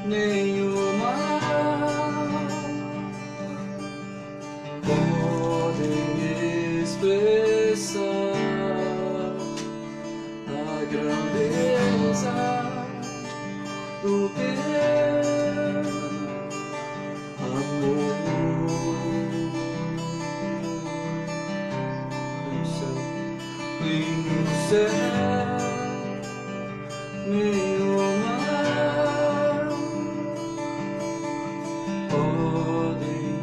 nenhuma podem expressar a grandeza do teu amor. Nem no céu, nem no mar podem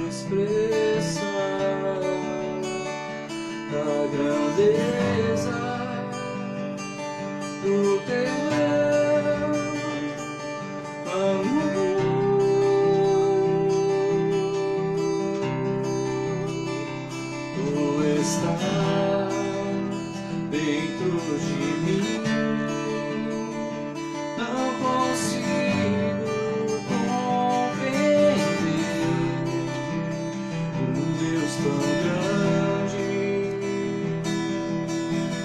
expressar a grandeza do teu amor. Tu estás dentro de mim, não consigo compreender um Deus tão grande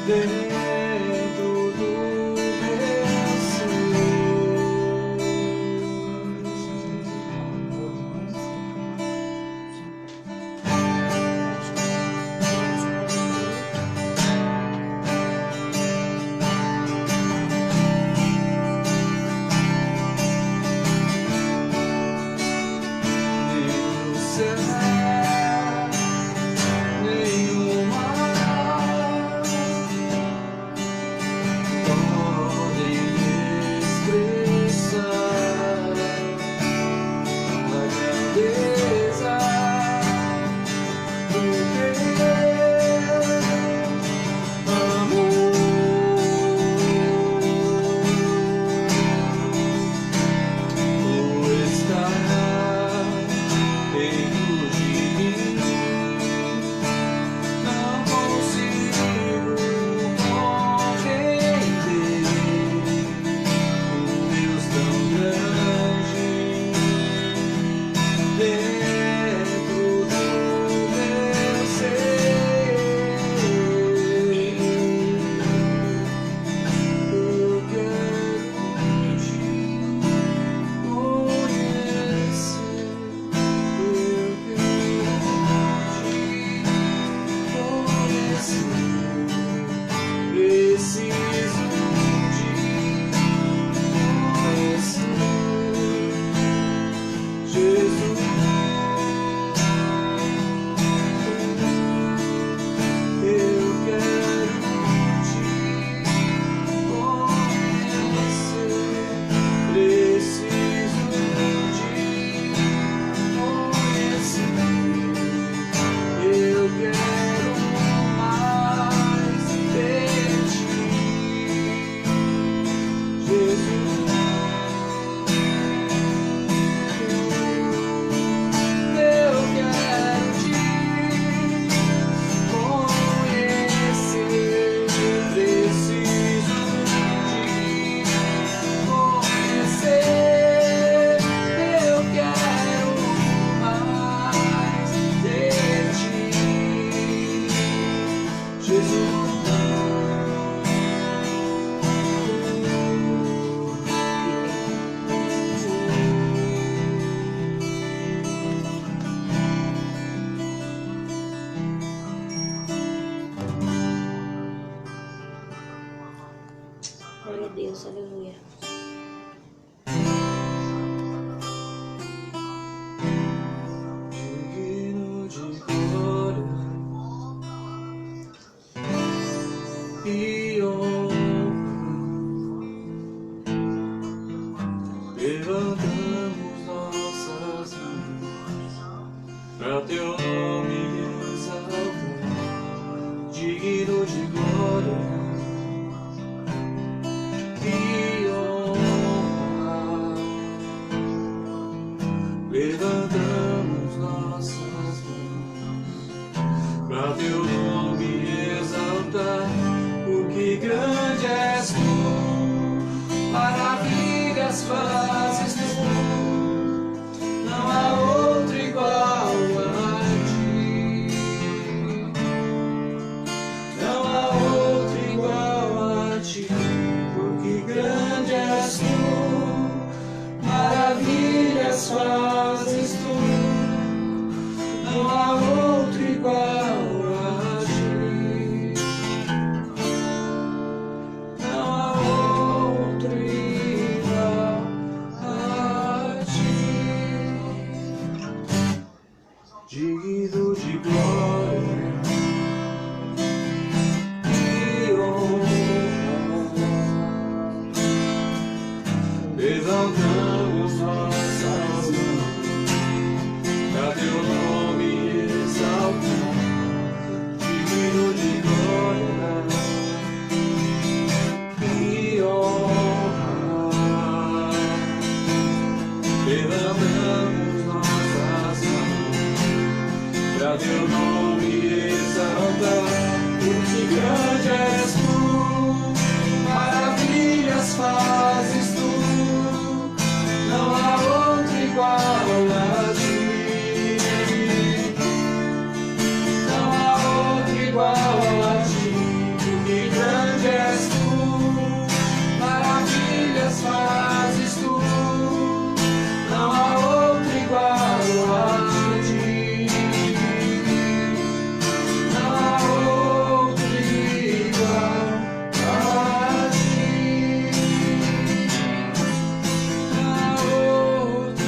dentro do meu ser. Glória a Deus, aleluia. Digno de glória e honra, levantamos nossas mãos para teu nome exaltar. Digno de glória e honra, levantamos nossas mãos para teu nome exaltar, porque grande és tu, maravilhas fazes tu, não há outro igual a ti. digno de glória e honra. Levantamos nossas mãos pra teu nome exaltar, digno de glória e honra. Levantamos nossas mãos pra teu nome exaltar, porque grande és tu, maravilhas fazes tu, não há outro igual a ti, não há outro igual a ti, porque grande és tu, maravilhas fazes tu, não há outro igual a ti, não há outro igual a ti, não há outro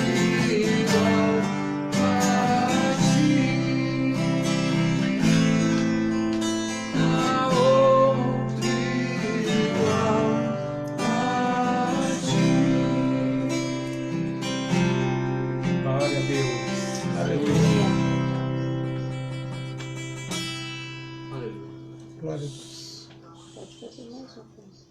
igual a ti, não há outro igual a ti. Glória a Deus. Aleluia. Aleluia. Glória a Deus. Pode fazer mais uma coisa.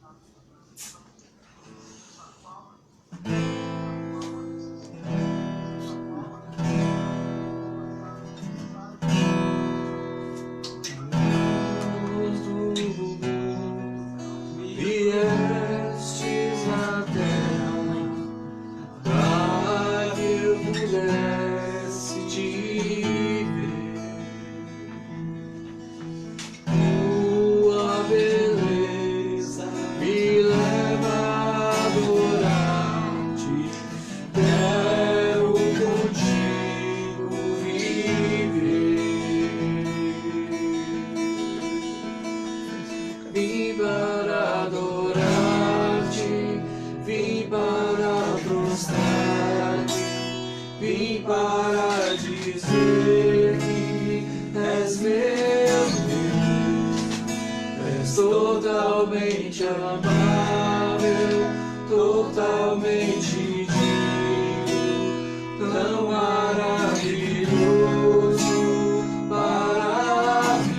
Viestes na terra para que eu pudesse te ver. Tua beleza me leva a adorar-te. Quero contigo viver. Vim para adorar-te, vim para prostrar-te, vim para dizer que és meu Deus, és totalmente amável, totalmente digno, tão maravilhoso para mim.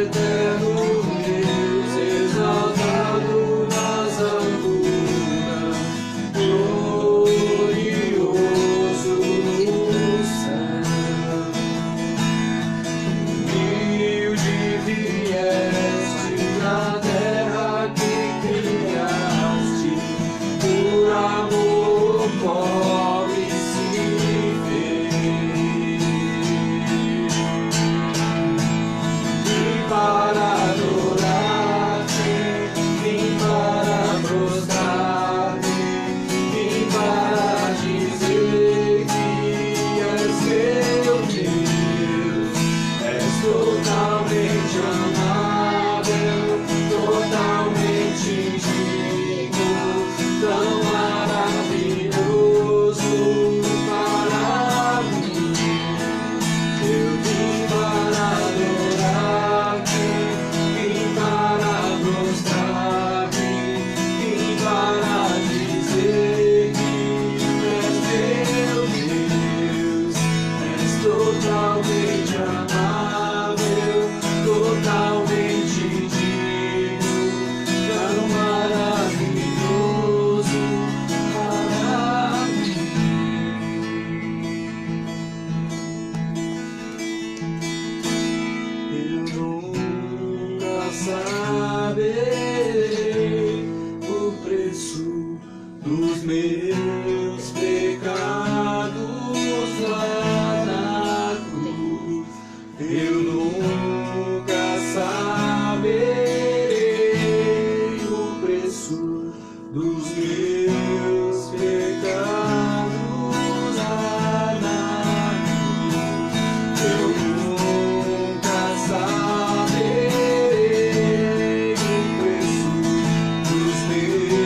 Eterno Deus, exaltado nas alturas, glorioso no céu. Humilde vieste na terra que criaste, por amor pobre se fez. Vim para adorar-te, vim para prostrar-te, vim para dizer que és meu Deus, és totalmente amável, totalmente digno, tão maravilhoso para mim. Eu vim para adorar-te, vim para prostrar-te, vim para dizer que és meu Deus, és totalmente amável, totalmente digno, tão maravilhoso para mim. Eu nunca saberei o preço dos meus pecados lá na cruz. Eu nunca saberei o preço dos meus pecados lá na cruz. Eu nunca saberei o preço dos meus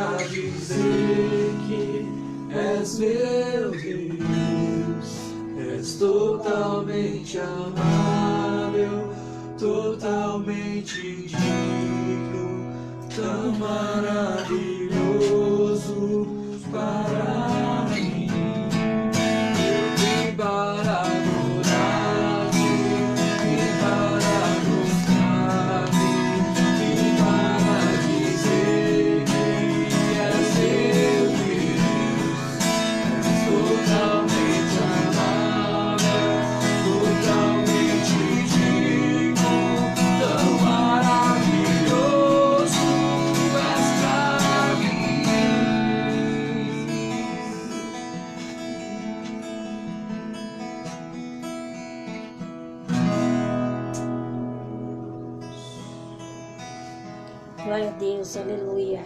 para dizer que és meu Deus. És totalmente amável, totalmente digno, tão maravilhoso para mim. Eu vim para adorar-te, vim para mostrar-te, vim para dizer que és meu Deus. És totalmente amável, totalmente digno, tão maravilhoso és pra mim. Glória a Deus, aleluia.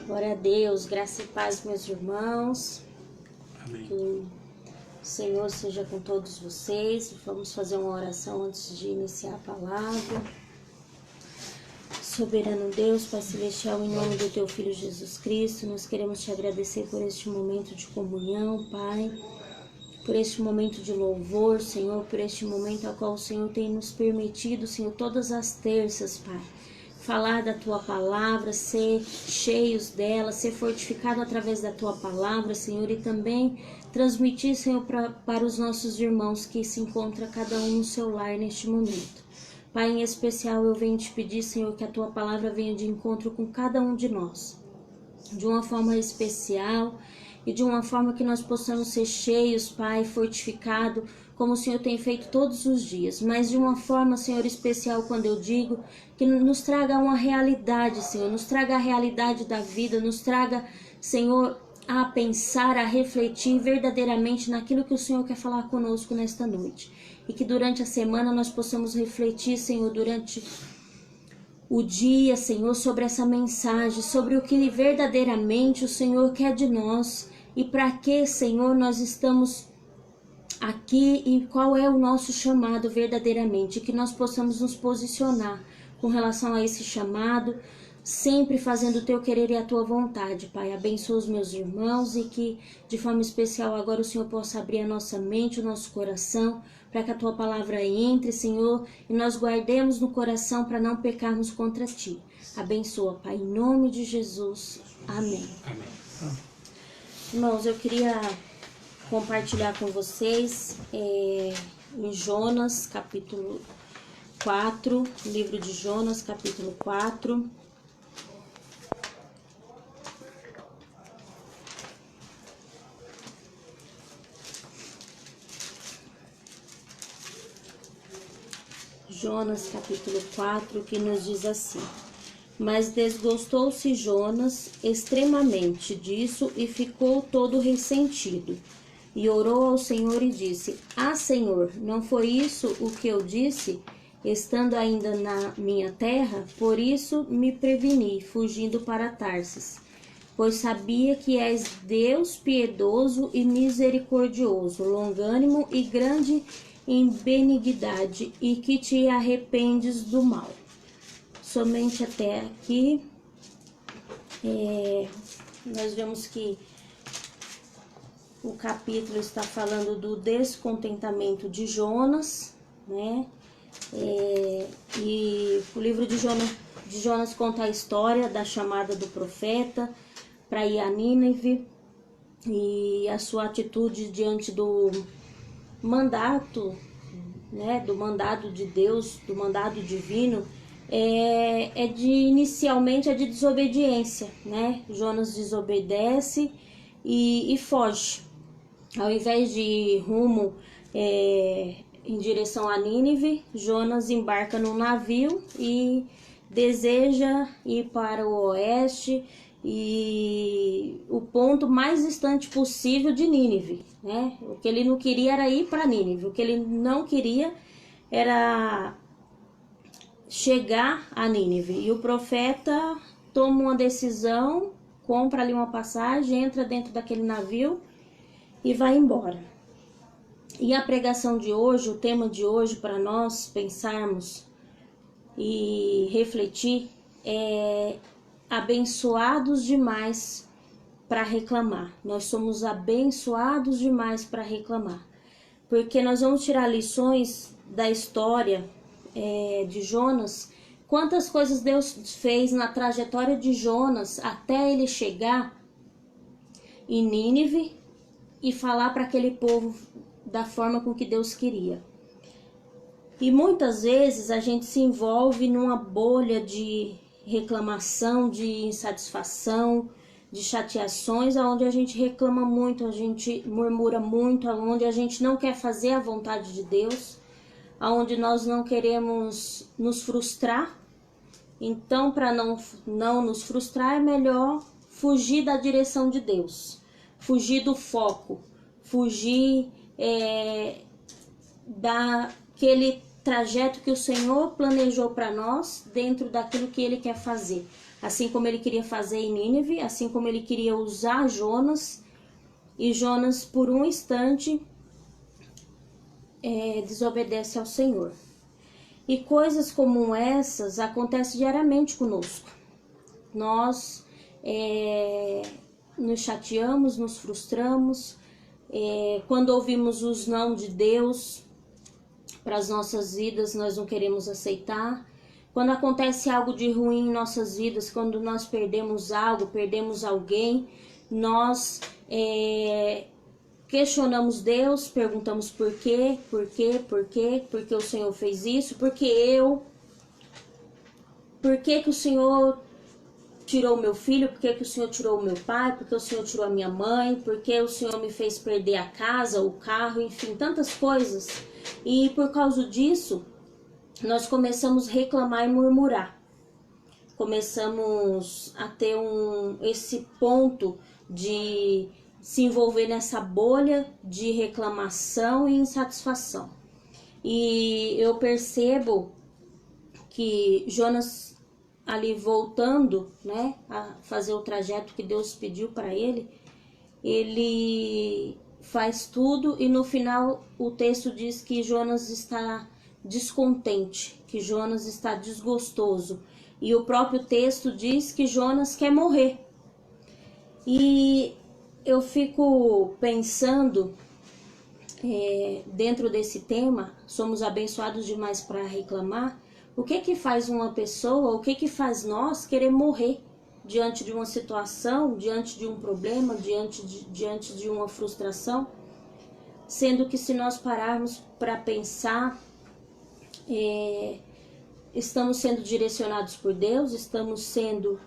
Glória a Deus, graça e paz, meus irmãos. Amém. Que o Senhor seja com todos vocês. Vamos fazer uma oração antes de iniciar a palavra. Soberano Deus, Pai Celestial, em nome do Teu Filho Jesus Cristo, nós queremos Te agradecer por este momento de comunhão, Pai, por este momento de louvor, Senhor, por este momento ao qual o Senhor tem nos permitido, Senhor, todas as terças, Pai, falar da Tua palavra, ser cheios dela, ser fortificado através da Tua palavra, Senhor, e também transmitir, Senhor, para os nossos irmãos que se encontram cada um no seu lar neste momento. Pai, em especial eu venho te pedir, Senhor, que a Tua palavra venha de encontro com cada um de nós, de uma forma especial e de uma forma que nós possamos ser cheios, Pai, fortificado, como o Senhor tem feito todos os dias, mas de uma forma, Senhor, especial, quando eu digo, que nos traga uma realidade, Senhor, nos traga a realidade da vida, nos traga, Senhor, a pensar, a refletir verdadeiramente naquilo que o Senhor quer falar conosco nesta noite. E que durante a semana nós possamos refletir, Senhor, durante o dia, Senhor, sobre essa mensagem, sobre o que verdadeiramente o Senhor quer de nós e para que, Senhor, nós estamos aqui e qual é o nosso chamado verdadeiramente, que nós possamos nos posicionar com relação a esse chamado, sempre fazendo o Teu querer e a Tua vontade, Pai. Abençoa os meus irmãos e que, de forma especial, agora o Senhor possa abrir a nossa mente, o nosso coração, para que a Tua palavra entre, Senhor, e nós guardemos no coração para não pecarmos contra Ti. Abençoa, Pai, em nome de Jesus. Amém. Amém. Irmãos, eu queria compartilhar com vocês em Jonas, capítulo 4, livro de Jonas, capítulo 4. Jonas, capítulo 4, que nos diz assim: Mas desgostou-se Jonas extremamente disso e ficou todo ressentido. E orou ao Senhor e disse: Ah, Senhor, não foi isso o que eu disse, estando ainda na minha terra? Por isso me preveni, fugindo para Tarsis, pois sabia que és Deus piedoso e misericordioso, longânimo e grande em benignidade, e que te arrependes do mal. Somente até aqui, nós vemos que o capítulo está falando do descontentamento de Jonas, né? E o livro de Jonas conta a história da chamada do profeta para ir a Nínive e a sua atitude diante do mandato, né? Do mandado de Deus, do mandado divino. Inicialmente é de desobediência, né? Jonas desobedece e foge. Ao invés de ir rumo em direção a Nínive, Jonas embarca num navio e deseja ir para o oeste e o ponto mais distante possível de Nínive, né? O que ele não queria era ir para Nínive, o que ele não queria era chegar a Nínive. E o profeta toma uma decisão, compra ali uma passagem, entra dentro daquele navio e vai embora. E a pregação de hoje, o tema de hoje para nós pensarmos e refletir abençoados demais para reclamar. Nós somos abençoados demais para reclamar. Porque nós vamos tirar lições da história de Jonas. Quantas coisas Deus fez na trajetória de Jonas até ele chegar em Nínive e falar para aquele povo da forma com que Deus queria. E muitas vezes a gente se envolve numa bolha de reclamação, de insatisfação, de chateações, onde a gente reclama muito, a gente murmura muito, onde a gente não quer fazer a vontade de Deus, onde nós não queremos nos frustrar. Então, para não nos frustrar, é melhor fugir da direção de Deus, fugir do foco, fugir daquele trajeto que o Senhor planejou para nós, dentro daquilo que Ele quer fazer. Assim como Ele queria fazer em Nínive, assim como Ele queria usar Jonas, e Jonas, por um instante, desobedece ao Senhor. E coisas como essas acontecem diariamente conosco. Nós nos chateamos, nos frustramos, quando ouvimos os não de Deus para as nossas vidas, nós não queremos aceitar. Quando acontece algo de ruim em nossas vidas, quando nós perdemos algo, perdemos alguém, nós questionamos Deus, perguntamos por quê, porque o Senhor fez isso, por que o Senhor tirou o meu filho, por que o Senhor tirou o meu pai, por que o Senhor tirou a minha mãe, por que o Senhor me fez perder a casa, o carro, enfim, tantas coisas. E por causa disso, nós começamos a reclamar e murmurar. Começamos a ter esse ponto de se envolver nessa bolha de reclamação e insatisfação. E eu percebo que Jonas, ali voltando, né, a fazer o trajeto que Deus pediu para ele faz tudo e no final o texto diz que Jonas está descontente, que Jonas está desgostoso. E o próprio texto diz que Jonas quer morrer. E eu fico pensando, dentro desse tema, somos abençoados demais para reclamar, o que faz uma pessoa, o que faz nós querer morrer diante de uma situação, diante de um problema, diante de uma frustração, sendo que se nós pararmos para pensar, estamos sendo direcionados por Deus, estamos sendo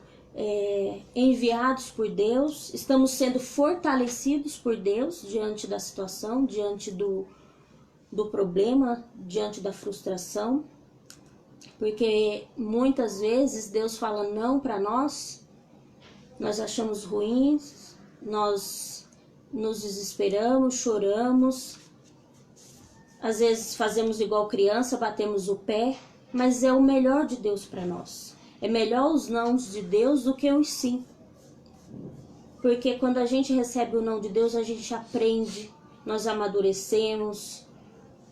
enviados por Deus, estamos sendo fortalecidos por Deus diante da situação, diante do problema, diante da frustração, porque muitas vezes Deus fala não para nós achamos ruins, nós nos desesperamos, choramos, às vezes fazemos igual criança, batemos o pé, mas é o melhor de Deus para nós. É melhor os nãos de Deus do que os sim. Porque quando a gente recebe o não de Deus, a gente aprende, nós amadurecemos,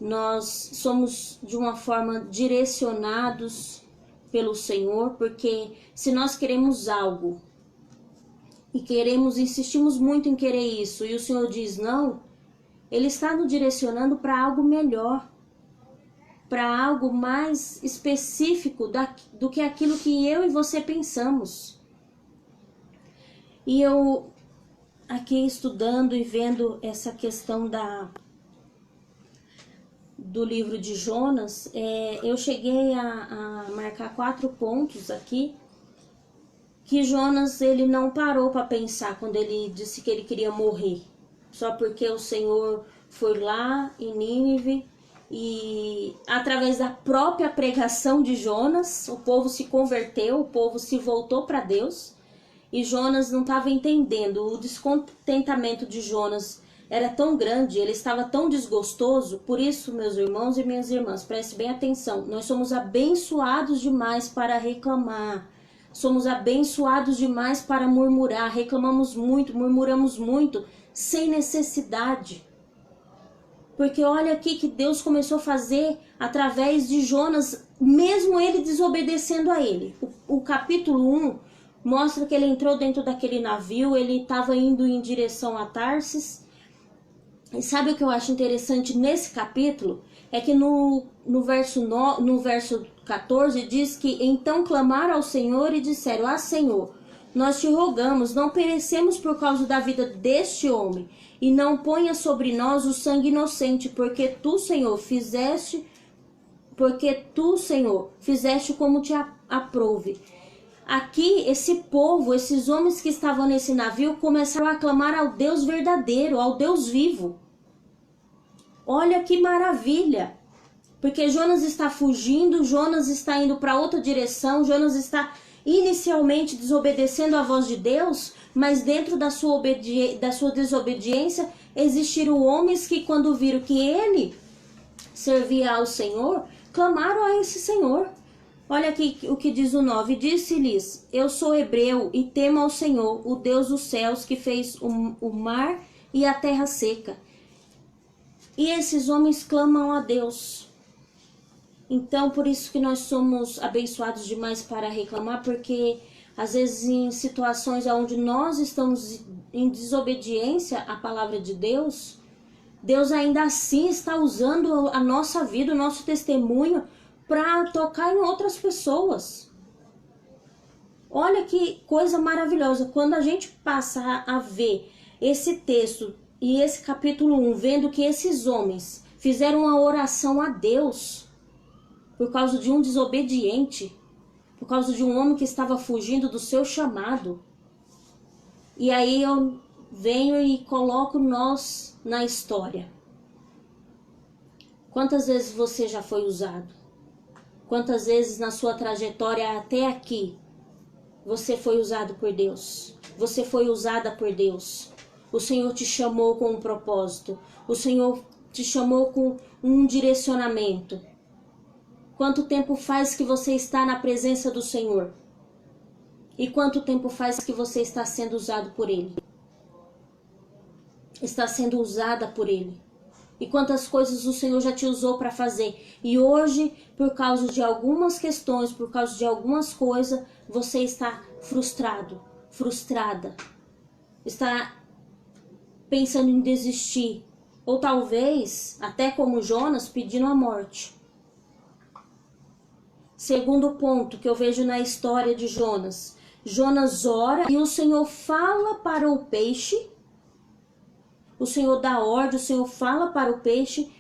nós somos de uma forma direcionados pelo Senhor, porque se nós queremos algo e insistimos muito em querer isso, e o Senhor diz não, Ele está nos direcionando para algo melhor, para algo mais específico do que aquilo que eu e você pensamos. E eu, aqui estudando e vendo essa questão do livro de Jonas, eu cheguei a marcar 4 pontos aqui, que Jonas ele não parou para pensar quando ele disse que ele queria morrer, só porque o Senhor foi lá em Nínive e através da própria pregação de Jonas, o povo se converteu, o povo se voltou para Deus, e Jonas não estava entendendo, o descontentamento de Jonas era tão grande, ele estava tão desgostoso. Por isso, meus irmãos e minhas irmãs, preste bem atenção, nós somos abençoados demais para reclamar, somos abençoados demais para murmurar, reclamamos muito, murmuramos muito, sem necessidade. Porque olha aqui que Deus começou a fazer através de Jonas, mesmo ele desobedecendo a ele. O capítulo 1 mostra que ele entrou dentro daquele navio, ele estava indo em direção a Tarsis. E sabe o que eu acho interessante nesse capítulo? É que no verso 14 diz que então clamaram ao Senhor e disseram: Ah, Senhor, nós te rogamos, não perecemos por causa da vida deste homem, e não ponha sobre nós o sangue inocente, porque tu, Senhor, fizeste como te aprouve. Aqui, esse povo, esses homens que estavam nesse navio, começaram a clamar ao Deus verdadeiro, ao Deus vivo. Olha que maravilha! Porque Jonas está fugindo, Jonas está indo para outra direção, Jonas está inicialmente desobedecendo à voz de Deus, mas dentro da sua desobediência existiram homens que, quando viram que ele servia ao Senhor, clamaram a esse Senhor. Olha aqui o que diz o 9. Disse-lhes: Eu sou hebreu e temo ao Senhor, o Deus dos céus, que fez o mar e a terra seca. E esses homens clamam a Deus. Então, por isso que nós somos abençoados demais para reclamar, porque às vezes em situações onde nós estamos em desobediência à palavra de Deus, Deus ainda assim está usando a nossa vida, o nosso testemunho, para tocar em outras pessoas. Olha que coisa maravilhosa. Quando a gente passa a ver esse texto e esse capítulo 1, vendo que esses homens fizeram uma oração a Deus por causa de um desobediente, por causa de um homem que estava fugindo do seu chamado. E aí eu venho e coloco nós na história. Quantas vezes você já foi usado? Quantas vezes na sua trajetória até aqui você foi usado por Deus? Você foi usada por Deus? O Senhor te chamou com um propósito. O Senhor te chamou com um direcionamento. Quanto tempo faz que você está na presença do Senhor? E quanto tempo faz que você está sendo usado por Ele? Está sendo usada por Ele. E quantas coisas o Senhor já te usou para fazer. E hoje, por causa de algumas questões, por causa de algumas coisas, você está frustrado, frustrada. Está pensando em desistir. Ou talvez, até como Jonas, pedindo a morte. Segundo ponto que eu vejo na história de Jonas. Jonas ora e o Senhor fala para o peixe. O Senhor dá ordem, o Senhor fala para o peixe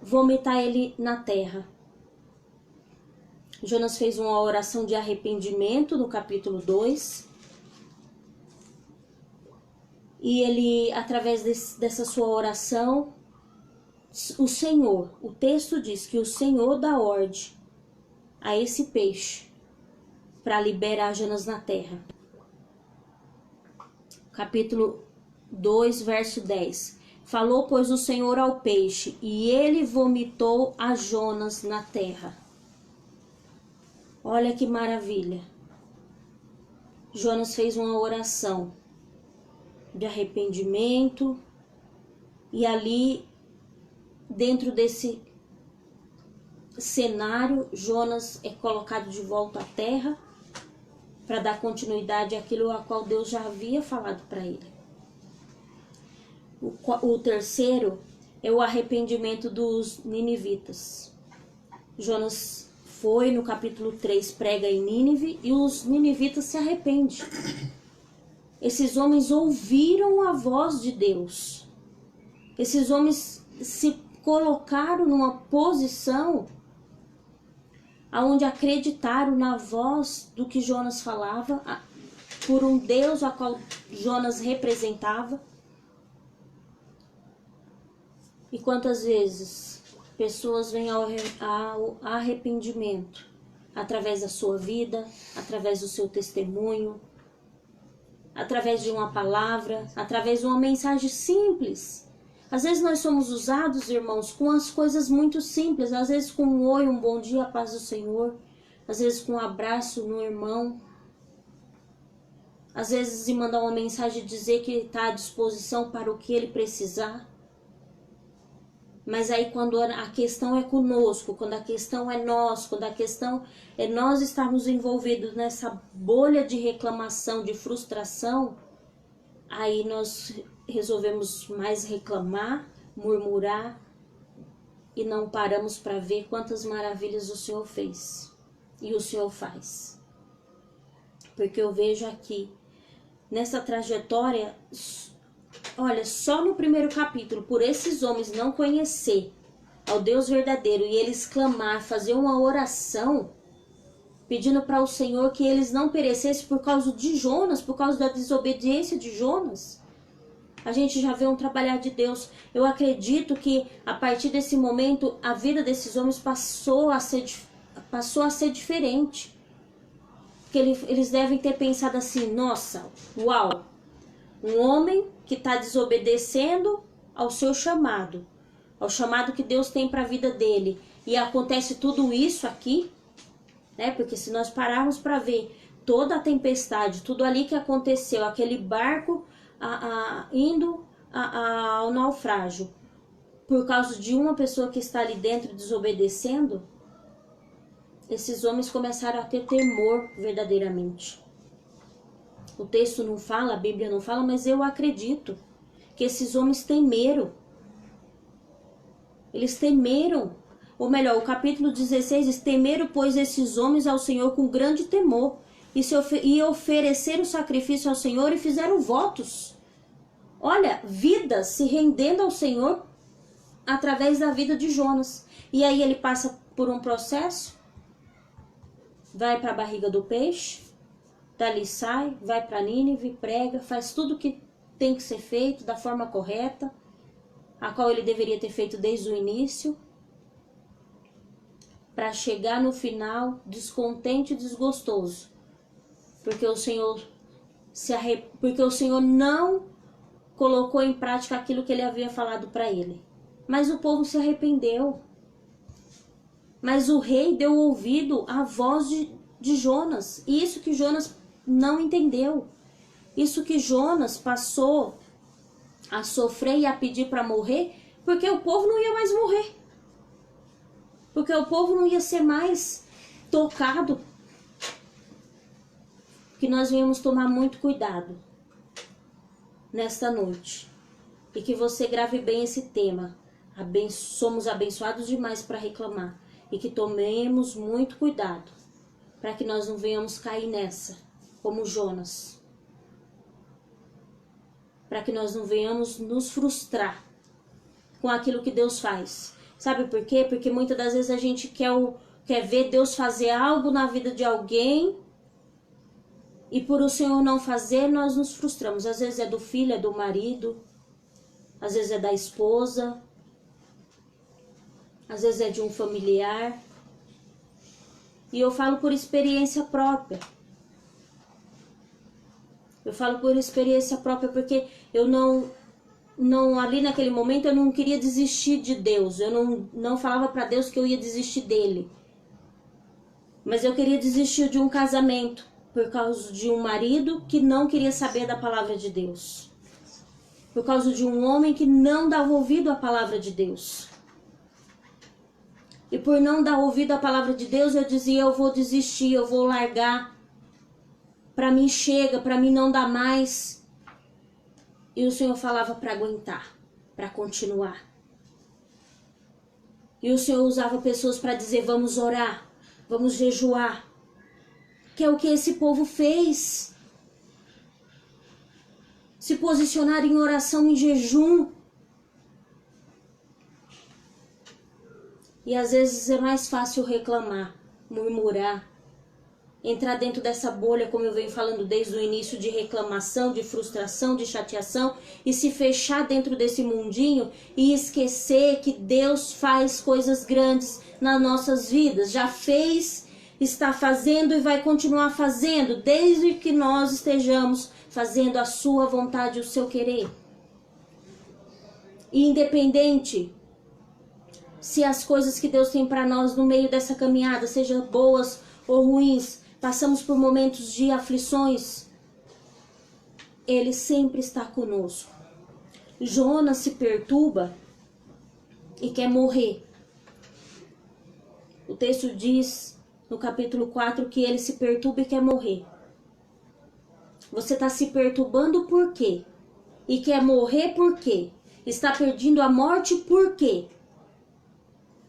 vomitar ele na terra. Jonas fez uma oração de arrependimento no capítulo 2. E ele, através dessa sua oração, o texto diz que o Senhor dá ordem a esse peixe para liberar Jonas na terra. Capítulo 2, verso 10. Falou, pois, o Senhor ao peixe, e ele vomitou a Jonas na terra. Olha que maravilha. Jonas fez uma oração de arrependimento, e ali, dentro desse cenário, Jonas é colocado de volta à terra para dar continuidade àquilo a qual Deus já havia falado para ele. O terceiro é o arrependimento dos ninivitas. Jonas foi no capítulo 3, prega em Nínive, e os ninivitas se arrependem. Esses homens ouviram a voz de Deus. Esses homens se colocaram numa posição onde acreditaram na voz do que Jonas falava, por um Deus a qual Jonas representava. E quantas vezes pessoas vêm ao arrependimento através da sua vida, através do seu testemunho, através de uma palavra, através de uma mensagem simples. Às vezes nós somos usados, irmãos, com as coisas muito simples, às vezes com um oi, um bom dia, a paz do Senhor, às vezes com um abraço no irmão, às vezes de mandar uma mensagem e dizer que está à disposição para o que ele precisar. Mas aí quando a questão é conosco, quando a questão é nós, quando a questão é nós estarmos envolvidos nessa bolha de reclamação, de frustração, aí nós resolvemos mais reclamar, murmurar e não paramos para ver quantas maravilhas o Senhor fez e o Senhor faz. Porque eu vejo aqui, nessa trajetória, olha, só no primeiro capítulo, por esses homens não conhecer ao Deus verdadeiro e eles clamar, fazer uma oração, pedindo para o Senhor que eles não perecessem por causa de Jonas, por causa da desobediência de Jonas, a gente já vê um trabalhar de Deus. Eu acredito que a partir desse momento a vida desses homens passou a ser diferente. Porque eles devem ter pensado assim: nossa, uau, um homem que está desobedecendo ao seu chamado, ao chamado que Deus tem para a vida dele, e acontece tudo isso aqui, né? Porque se nós pararmos para ver toda a tempestade, tudo ali que aconteceu, aquele barco indo ao naufrágio, por causa de uma pessoa que está ali dentro desobedecendo, esses homens começaram a ter temor verdadeiramente. O texto não fala, a Bíblia não fala, mas eu acredito que esses homens temeram. Eles temeram. Ou melhor, o capítulo 16 diz: temeram, pois, esses homens ao Senhor com grande temor, e ofereceram sacrifício ao Senhor e fizeram votos. Olha, vidas se rendendo ao Senhor através da vida de Jonas. E aí ele passa por um processo, vai para a barriga do peixe, dali sai, vai para Nínive, prega, faz tudo o que tem que ser feito da forma correta, a qual ele deveria ter feito desde o início, para chegar no final descontente e desgostoso, porque o Senhor não colocou em prática aquilo que ele havia falado para ele. Mas o povo se arrependeu. Mas o rei deu ouvido à voz de Jonas. E isso que Jonas não entendeu. Isso que Jonas passou a sofrer e a pedir para morrer, porque o povo não ia mais morrer. Porque o povo não ia ser mais tocado. Que nós venhamos tomar muito cuidado nesta noite. E que você grave bem esse tema. Somos abençoados demais para reclamar. E que tomemos muito cuidado para que nós não venhamos cair nessa, como Jonas. Para que nós não venhamos nos frustrar com aquilo que Deus faz. Sabe por quê? Porque muitas das vezes a gente quer ver Deus fazer algo na vida de alguém, e por o Senhor não fazer, nós nos frustramos. Às vezes é do filho, é do marido, às vezes é da esposa, às vezes é de um familiar. E eu falo por experiência própria. Eu falo por experiência própria porque eu não ali naquele momento eu não queria desistir de Deus. Eu não falava para Deus que eu ia desistir dele. Mas eu queria desistir de um casamento por causa de um marido que não queria saber da palavra de Deus. Por causa de um homem que não dava ouvido à palavra de Deus. E por não dar ouvido à palavra de Deus, eu dizia: eu vou desistir, eu vou largar. Para mim chega, para mim não dá mais. E o Senhor falava para aguentar, para continuar. E o Senhor usava pessoas para dizer: vamos orar, vamos jejuar. Que é o que esse povo fez. Se posicionar em oração, em jejum. E às vezes é mais fácil reclamar, murmurar, entrar dentro dessa bolha, como eu venho falando desde o início, de reclamação, de frustração, de chateação, e se fechar dentro desse mundinho e esquecer que Deus faz coisas grandes nas nossas vidas. Já fez, está fazendo e vai continuar fazendo, desde que nós estejamos fazendo a sua vontade e o seu querer. E independente se as coisas que Deus tem para nós no meio dessa caminhada, sejam boas ou ruins, passamos por momentos de aflições, Ele sempre está conosco. Jonas se perturba e quer morrer. O texto diz no capítulo 4 que ele se perturba e quer morrer. Você está se perturbando por quê? E quer morrer por quê? Está perdendo a morte por quê?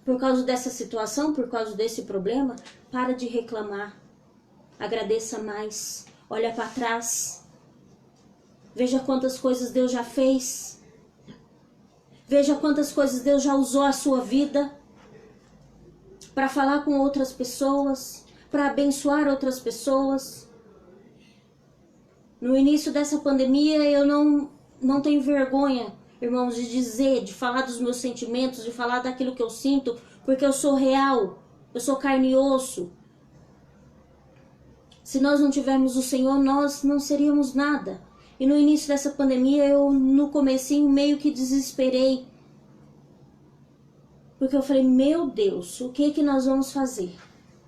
Por causa dessa situação, por causa desse problema? Para de reclamar. Agradeça mais. Olha para trás. Veja quantas coisas Deus já fez. Veja quantas coisas Deus já usou a sua vida para falar com outras pessoas, para abençoar outras pessoas. No início dessa pandemia eu não tenho vergonha, irmãos, de dizer, de falar dos meus sentimentos, de falar daquilo que eu sinto, porque eu sou real, eu sou carne e osso. Se nós não tivermos o Senhor, nós não seríamos nada. E no início dessa pandemia, eu no comecinho meio que desesperei. Porque eu falei, meu Deus, o que nós vamos fazer?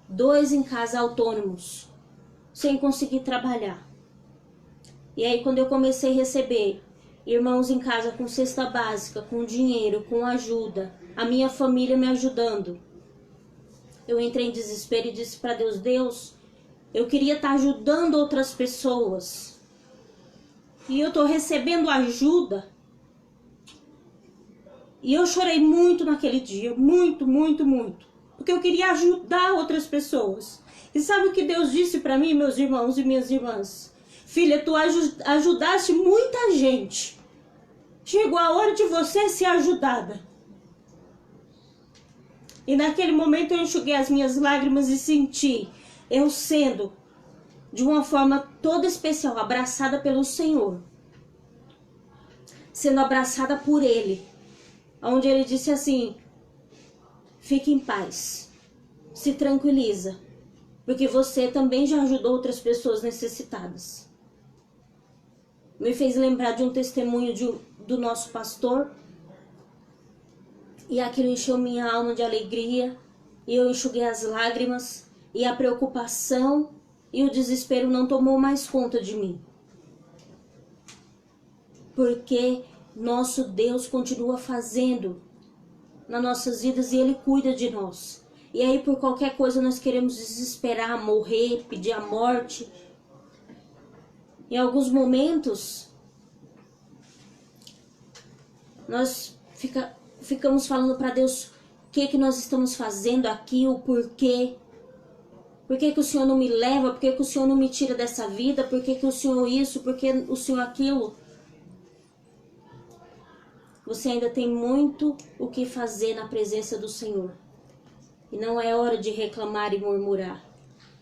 2 em casa autônomos, sem conseguir trabalhar. E aí quando eu comecei a receber irmãos em casa com cesta básica, com dinheiro, com ajuda, a minha família me ajudando, eu entrei em desespero e disse para Deus, Deus, eu queria estar ajudando outras pessoas. E eu estou recebendo ajuda. E eu chorei muito naquele dia, muito, muito, muito. Porque eu queria ajudar outras pessoas. E sabe o que Deus disse para mim, meus irmãos e minhas irmãs? Filha, tu ajudaste muita gente. Chegou a hora de você ser ajudada. E naquele momento eu enxuguei as minhas lágrimas e senti eu sendo, de uma forma toda especial, abraçada pelo Senhor. Sendo abraçada por Ele. Onde Ele disse assim, fique em paz, se tranquiliza, porque você também já ajudou outras pessoas necessitadas. Me fez lembrar de um testemunho do nosso pastor, e aquilo encheu minha alma de alegria, e eu enxuguei as lágrimas, e a preocupação e o desespero não tomou mais conta de mim. Porque nosso Deus continua fazendo nas nossas vidas e Ele cuida de nós. E aí por qualquer coisa nós queremos desesperar, morrer, pedir a morte. Em alguns momentos nós ficamos falando para Deus o que nós estamos fazendo aqui, o porquê. Por que o Senhor não me leva? Por que o Senhor não me tira dessa vida? Por que o Senhor isso? Por que o Senhor aquilo? Você ainda tem muito o que fazer na presença do Senhor. E não é hora de reclamar e murmurar.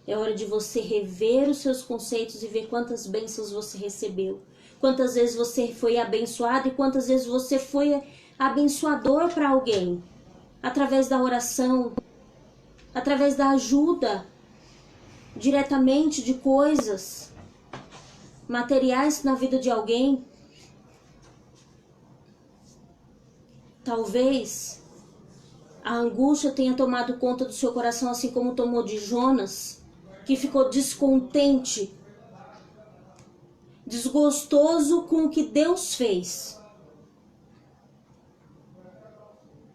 É hora de você rever os seus conceitos e ver quantas bênçãos você recebeu. Quantas vezes você foi abençoado e quantas vezes você foi abençoador para alguém. Através da oração, através da ajuda, diretamente de coisas materiais na vida de alguém. Talvez a angústia tenha tomado conta do seu coração, assim como tomou de Jonas, que ficou descontente, desgostoso com o que Deus fez.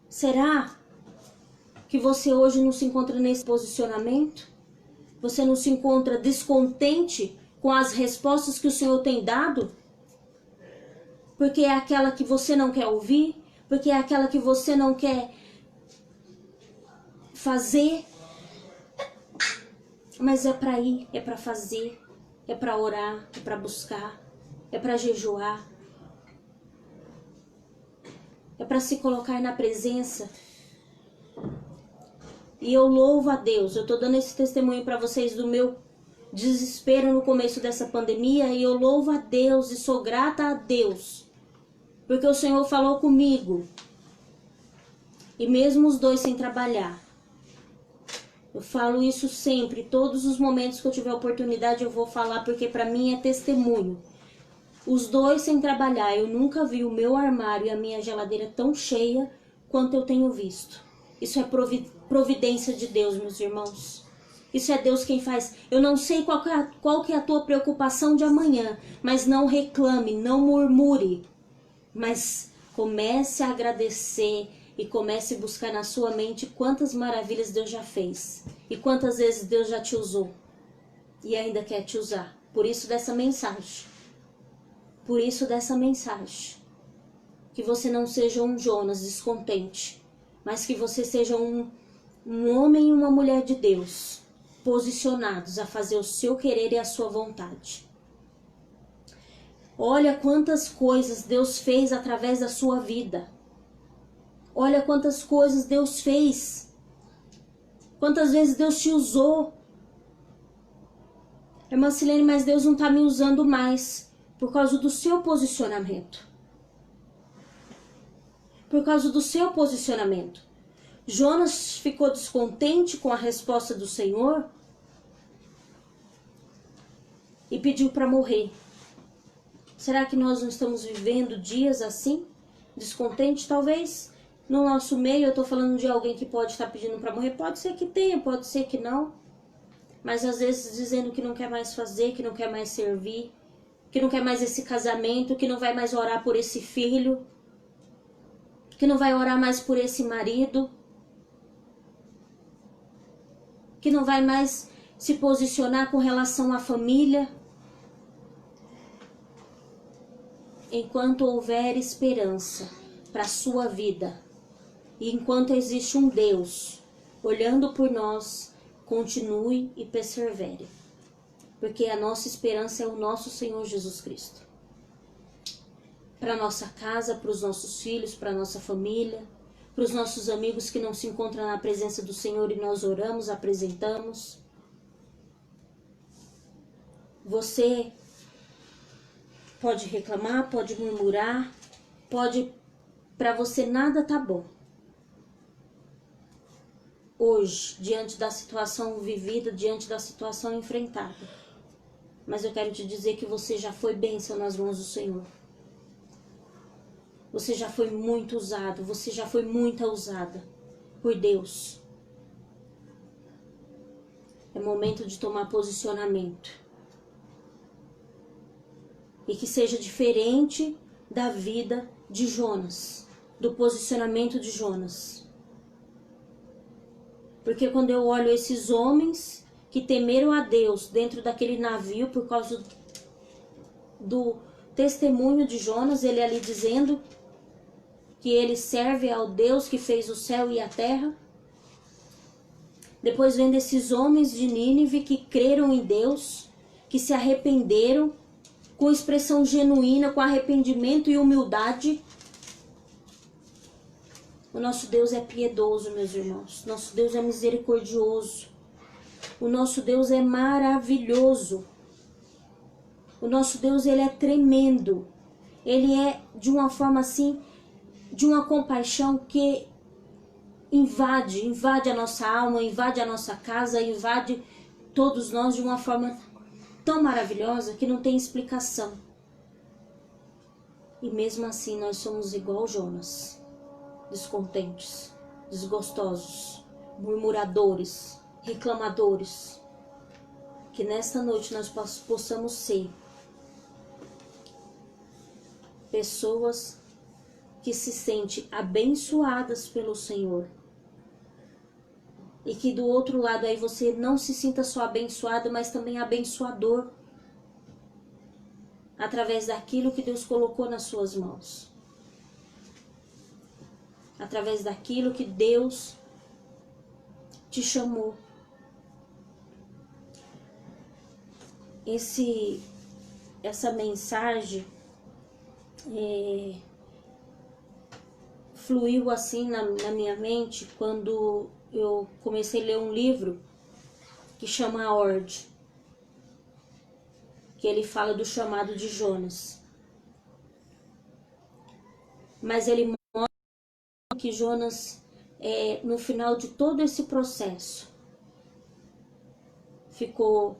Será que você hoje não se encontra nesse posicionamento? Você não se encontra descontente com as respostas que o Senhor tem dado? Porque é aquela que você não quer ouvir? Porque é aquela que você não quer fazer? Mas é para ir, é para fazer, é para orar, é para buscar, é para jejuar. É para se colocar na presença. E eu louvo a Deus. Eu estou dando esse testemunho para vocês do meu desespero no começo dessa pandemia. E eu louvo a Deus e sou grata a Deus. Porque o Senhor falou comigo. E mesmo os 2 sem trabalhar. Eu falo isso sempre. Todos os momentos que eu tiver oportunidade eu vou falar. Porque para mim é testemunho. Os 2 sem trabalhar. Eu nunca vi o meu armário e a minha geladeira tão cheia quanto eu tenho visto. Isso é providência de Deus, meus irmãos. Isso é Deus quem faz. Eu não sei qual que é a tua preocupação de amanhã, mas não reclame, não murmure. Mas comece a agradecer e comece a buscar na sua mente quantas maravilhas Deus já fez e quantas vezes Deus já te usou e ainda quer te usar. Por isso dessa mensagem. Por isso dessa mensagem. Que você não seja um Jonas descontente, mas que você seja um homem e uma mulher de Deus, posicionados a fazer o seu querer e a sua vontade. Olha quantas coisas Deus fez através da sua vida. Olha quantas coisas Deus fez. Quantas vezes Deus te usou. Irmã Silene, mas Deus não está me usando mais por causa do seu posicionamento. Por causa do seu posicionamento. Jonas ficou descontente com a resposta do Senhor e pediu para morrer. Será que nós não estamos vivendo dias assim? Descontente? Talvez no nosso meio, eu estou falando de alguém que pode estar pedindo para morrer. Pode ser que tenha, pode ser que não. Mas às vezes dizendo que não quer mais fazer, que não quer mais servir, que não quer mais esse casamento, que não vai mais orar por esse filho, que não vai orar mais por esse marido, que não vai mais se posicionar com relação à família. Enquanto houver esperança para a sua vida, e enquanto existe um Deus olhando por nós, continue e persevere. Porque a nossa esperança é o nosso Senhor Jesus Cristo. Para a nossa casa, para os nossos filhos, para a nossa família, para os nossos amigos que não se encontram na presença do Senhor e nós oramos, apresentamos. Você pode reclamar, pode murmurar, para você nada tá bom. Hoje, diante da situação vivida, diante da situação enfrentada. Mas eu quero te dizer que você já foi bênção nas mãos do Senhor. Você já foi muito usado, você já foi muito usada por Deus. É momento de tomar posicionamento. E que seja diferente da vida de Jonas, do posicionamento de Jonas. Porque quando eu olho esses homens que temeram a Deus dentro daquele navio por causa do testemunho de Jonas, ele ali dizendo que ele serve ao Deus que fez o céu e a terra. Depois vendo esses homens de Nínive que creram em Deus, que se arrependeram, com expressão genuína, com arrependimento e humildade. O nosso Deus é piedoso, meus irmãos. Nosso Deus é misericordioso. O nosso Deus é maravilhoso. O nosso Deus, ele é tremendo. Ele é de uma forma assim, de uma compaixão que invade a nossa alma, invade a nossa casa, invade todos nós de uma forma tão maravilhosa que não tem explicação. E mesmo assim nós somos igual Jonas, descontentes, desgostosos, murmuradores, reclamadores. Que nesta noite nós possamos ser pessoas que se sentem abençoadas pelo Senhor. E que do outro lado aí você não se sinta só abençoado, mas também abençoador. Através daquilo que Deus colocou nas suas mãos. Através daquilo que Deus te chamou. Essa mensagem fluiu assim na minha mente quando eu comecei a ler um livro que chama A Ordem, que ele fala do chamado de Jonas. Mas ele mostra que Jonas, no final de todo esse processo, ficou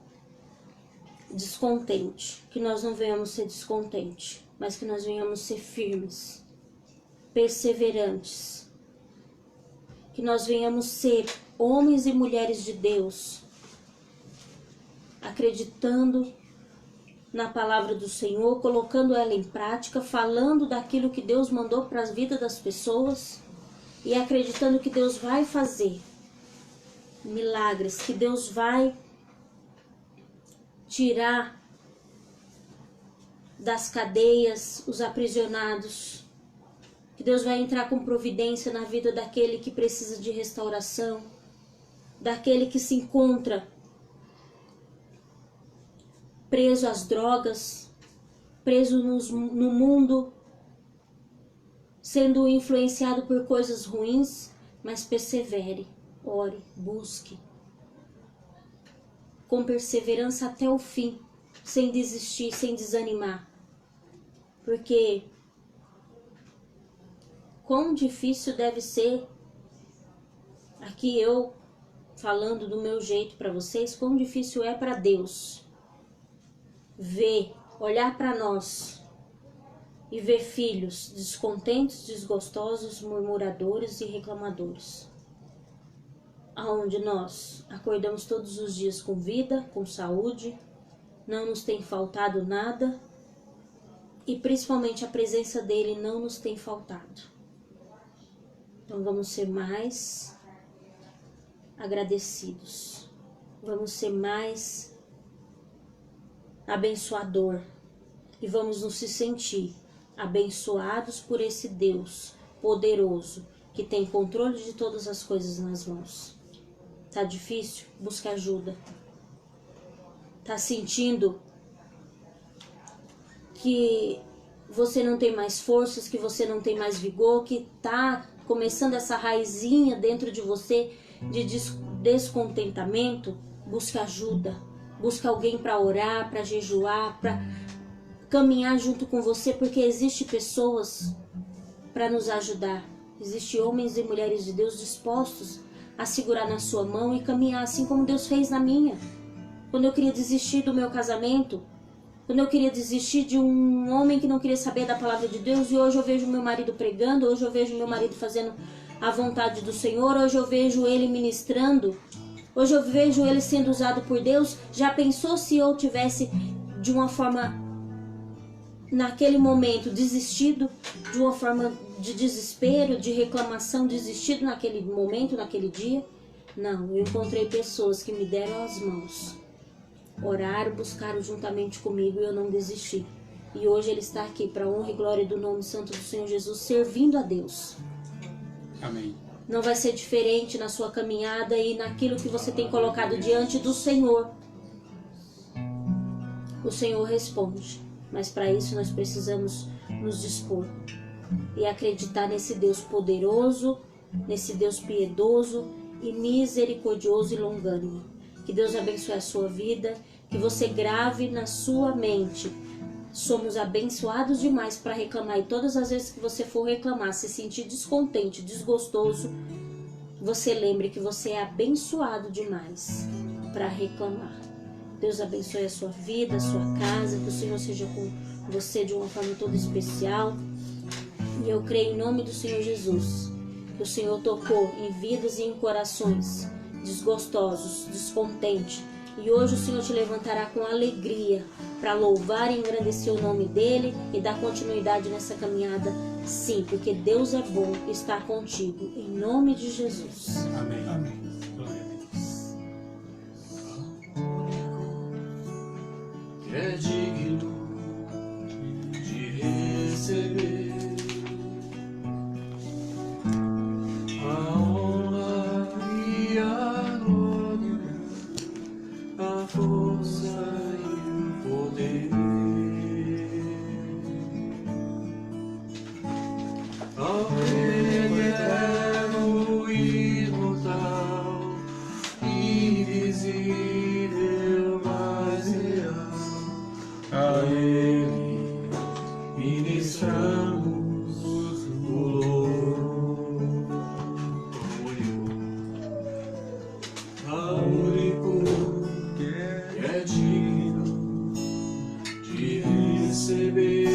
descontente. Que nós não venhamos ser descontentes, mas que nós venhamos ser firmes, perseverantes. Que nós venhamos ser homens e mulheres de Deus, acreditando na palavra do Senhor, colocando ela em prática, falando daquilo que Deus mandou para as vidas das pessoas, e acreditando que Deus vai fazer milagres, que Deus vai tirar das cadeias os aprisionados, que Deus vai entrar com providência na vida daquele que precisa de restauração, daquele que se encontra preso às drogas, preso no mundo, sendo influenciado por coisas ruins, mas persevere, ore, busque, com perseverança até o fim, sem desistir, sem desanimar. Porque quão difícil deve ser, aqui eu falando do meu jeito para vocês, quão difícil é para Deus ver, olhar para nós e ver filhos descontentes, desgostosos, murmuradores e reclamadores. Aonde nós acordamos todos os dias com vida, com saúde, não nos tem faltado nada e principalmente a presença dele não nos tem faltado. Então vamos ser mais agradecidos, vamos ser mais abençoador e vamos nos sentir abençoados por esse Deus poderoso que tem controle de todas as coisas nas mãos. Tá difícil? Busca ajuda. Tá sentindo que você não tem mais forças, que você não tem mais vigor, que tá começando essa raizinha dentro de você de descontentamento? Busca ajuda. Busca alguém para orar, para jejuar, para caminhar junto com você, porque existe pessoas para nos ajudar. Existem homens e mulheres de Deus dispostos a segurar na sua mão e caminhar assim como Deus fez na minha. Quando eu queria desistir do meu casamento, quando eu queria desistir de um homem que não queria saber da palavra de Deus, e hoje eu vejo meu marido pregando, hoje eu vejo meu marido fazendo a vontade do Senhor, hoje eu vejo ele ministrando, hoje eu vejo ele sendo usado por Deus. Já pensou se eu tivesse de uma forma, naquele momento, desistido, de uma forma de desespero, de reclamação, desistido naquele momento, naquele dia? Não, eu encontrei pessoas que me deram as mãos, oraram, buscaram juntamente comigo e eu não desisti. E hoje ele está aqui para a honra e glória do nome santo do Senhor Jesus, servindo a Deus. Amém. Não vai ser diferente na sua caminhada e naquilo que você tem colocado diante do Senhor. O Senhor responde, mas para isso nós precisamos nos dispor e acreditar nesse Deus poderoso, nesse Deus piedoso e misericordioso e longânimo. Que Deus abençoe a sua vida, que você grave na sua mente: somos abençoados demais para reclamar, e todas as vezes que você for reclamar, se sentir descontente, desgostoso, você lembre que você é abençoado demais para reclamar. Deus abençoe a sua vida, a sua casa, que o Senhor seja com você de uma forma toda especial. E eu creio em nome do Senhor Jesus, que o Senhor tocou em vidas e em corações desgostosos, descontentes. E hoje o Senhor te levantará com alegria para louvar e engrandecer o nome dEle e dar continuidade nessa caminhada, sim, porque Deus é bom e está contigo, em nome de Jesus. Amém. Amém. Glória a Deus. Que é digno de receber a honra e a glória, a força e o poder, ao Rei eterno e imortal, invisível, mas real, a Ele ministramos o louvor. Ao único que é digno de receber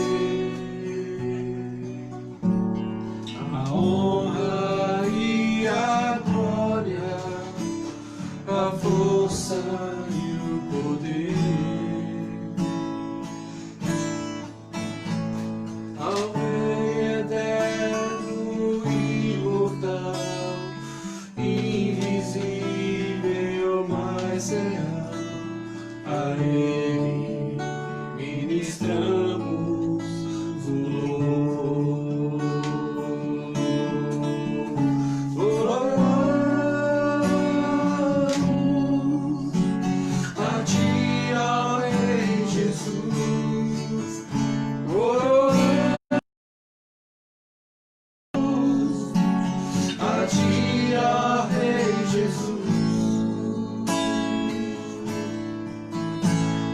a honra e a glória, a força e o poder, ao Rei eterno e imortal, ministramos o louvor. Oramos a Ti, ó Rei Jesus. Oramos a Ti, ó Rei Jesus.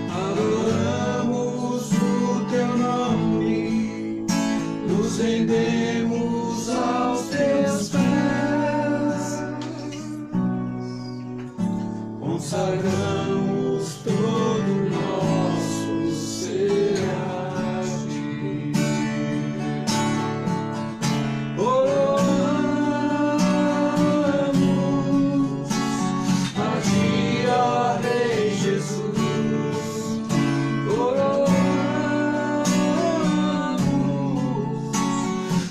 Adoramos o Teu nome, nos rendemos aos Teus pés, consagramos todo nosso ser a Ti. Oramos a Ti, ó Rei Jesus. Oramos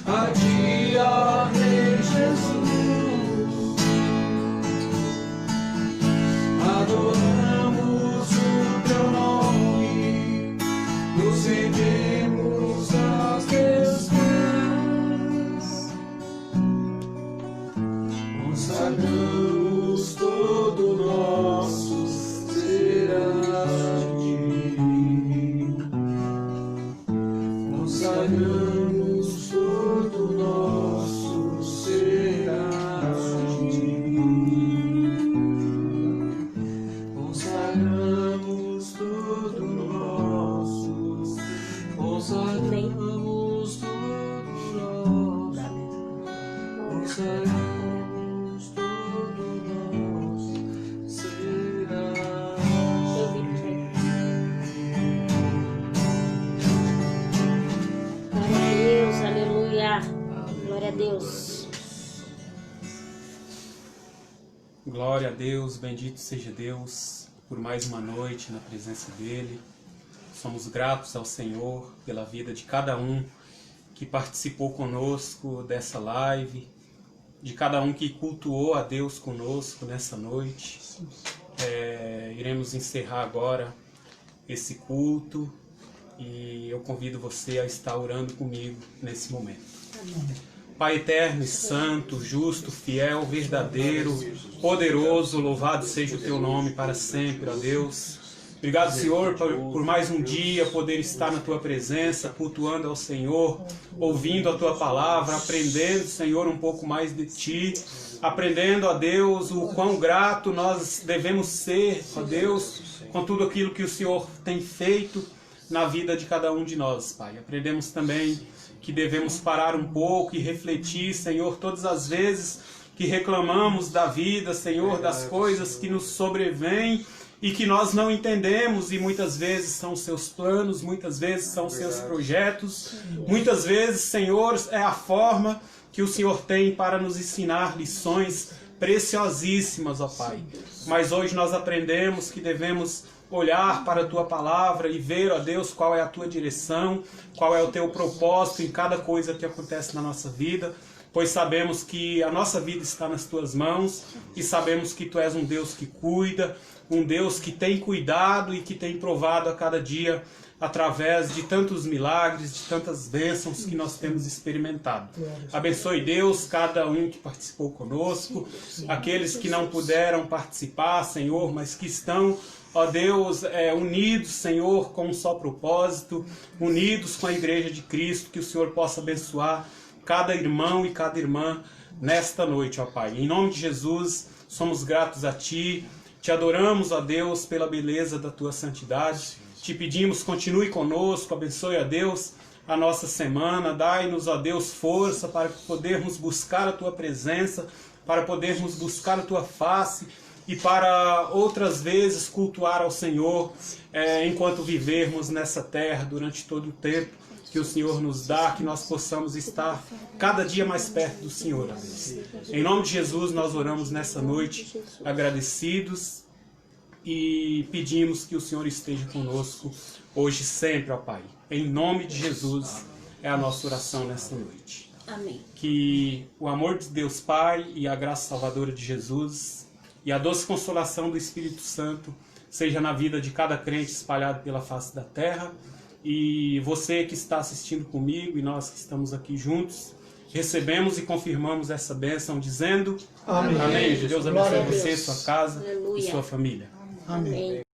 a Ti, ó Rei Jesus. Adoramos o Teu nome, nos rendemos aos Teus pés, consagramos todo o nosso ser a Ti. Consagramos todo o nosso ser a Ti. Consagramos todo o nosso, consagramos todo o nosso, consagramos todo o nosso ser a Ti. Glória a Deus, aleluia. Glória a Deus. Glória a Deus, bendito seja Deus por mais uma noite na presença dEle. Somos gratos ao Senhor pela vida de cada um que participou conosco dessa live, de cada um que cultuou a Deus conosco nessa noite. Iremos encerrar agora esse culto e eu convido você a estar orando comigo nesse momento. Pai eterno e santo, justo, fiel, verdadeiro, poderoso, louvado seja o Teu nome para sempre, ó Deus. Obrigado, Senhor, por mais um dia poder estar na Tua presença, cultuando ao Senhor, ouvindo a Tua palavra, aprendendo, Senhor, um pouco mais de Ti, aprendendo, ó Deus, o quão grato nós devemos ser, ó Deus, com tudo aquilo que o Senhor tem feito na vida de cada um de nós, Pai. Aprendemos também que devemos parar um pouco e refletir, Senhor, todas as vezes que reclamamos da vida, Senhor, das coisas que nos sobrevêm e que nós não entendemos, e muitas vezes são os Seus planos, muitas vezes são os Seus projetos, muitas vezes, Senhor, é a forma que o Senhor tem para nos ensinar lições preciosíssimas, ó Pai. Mas hoje nós aprendemos que devemos olhar para a Tua palavra e ver, ó Deus, qual é a Tua direção, qual é o Teu propósito em cada coisa que acontece na nossa vida, pois sabemos que a nossa vida está nas Tuas mãos e sabemos que Tu és um Deus que cuida, um Deus que tem cuidado e que tem provado a cada dia através de tantos milagres, de tantas bênçãos que nós temos experimentado. Abençoe, Deus, cada um que participou conosco, aqueles que não puderam participar, Senhor, mas que estão, ó Deus, unidos, Senhor, com um só propósito, unidos com a Igreja de Cristo, que o Senhor possa abençoar cada irmão e cada irmã nesta noite, ó Pai. Em nome de Jesus, somos gratos a Ti, Te adoramos, ó Deus, pela beleza da Tua santidade. Te pedimos, continue conosco, abençoe, ó Deus, a nossa semana. Dai-nos, ó Deus, força para podermos buscar a Tua presença, para podermos buscar a Tua face e para outras vezes cultuar ao Senhor enquanto vivermos nessa terra durante todo o tempo que o Senhor nos dá, que nós possamos estar cada dia mais perto do Senhor, ó Deus. Em nome de Jesus nós oramos nessa noite agradecidos e pedimos que o Senhor esteja conosco hoje e sempre, ó Pai. Em nome de Jesus é a nossa oração nessa noite. Amém. Que o amor de Deus Pai e a graça salvadora de Jesus e a doce consolação do Espírito Santo seja na vida de cada crente espalhado pela face da terra E você que está assistindo comigo e nós que estamos aqui juntos, recebemos e confirmamos essa bênção dizendo Amém. amém. Deus abençoe Glória a você, Deus. sua casa Aleluia. e sua família. Amém.